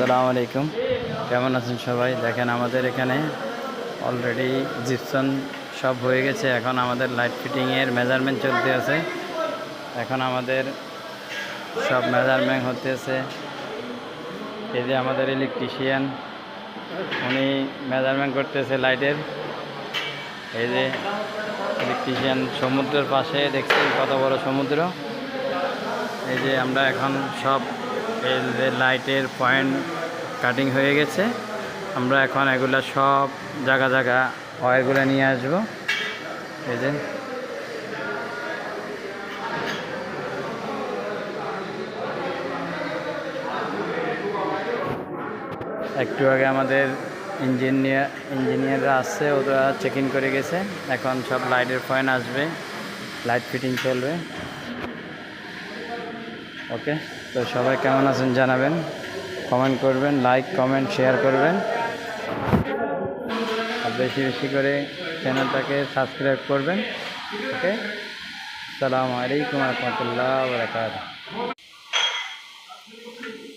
আসসালামু আলাইকুম, কেমন আছেন সবাই? দেখেন আমাদের এখানে অলরেডি জিপসন সব হয়ে গেছে। এখন আমাদের লাইট ফিটিংয়ের মেজারমেন্ট চলতে আছে। এখন আমাদের সব মেজারমেন্ট হতেছে। এই যে আমাদের ইলেকট্রিশিয়ান, উনি মেজারমেন্ট করতেছে লাইটের। এই যে ইলেকট্রিশিয়ান সমুদ্রের পাশে, দেখছেন কত বড় সমুদ্র। এই যে আমরা এখন সব এই যে লাইটের পয়েন্ট কাটিং হয়ে গেছে। আমরা এখন এগুলা সব জায়গা জায়গা ওয়্যারগুলো নিয়ে আসবো। এই যে একটু আগে আমাদের ইঞ্জিনিয়াররা আসছে, ওরা চেক ইন করে গেছে। এখন সব লাইটের পয়েন্ট আসবে, লাইট ফিটিং চলবে। ওকে, তো সবাই কেমন আছেন জানাবেন, কমেন্ট করবেন, লাইক কমেন্ট শেয়ার করবেন, আর বেশি বেশি করে চ্যানেলটাকে সাবস্ক্রাইব করবেন। ওকে, আসসালামু আলাইকুম ওয়া রাহমাতুল্লাহি ওয়া বারাকাতুহু।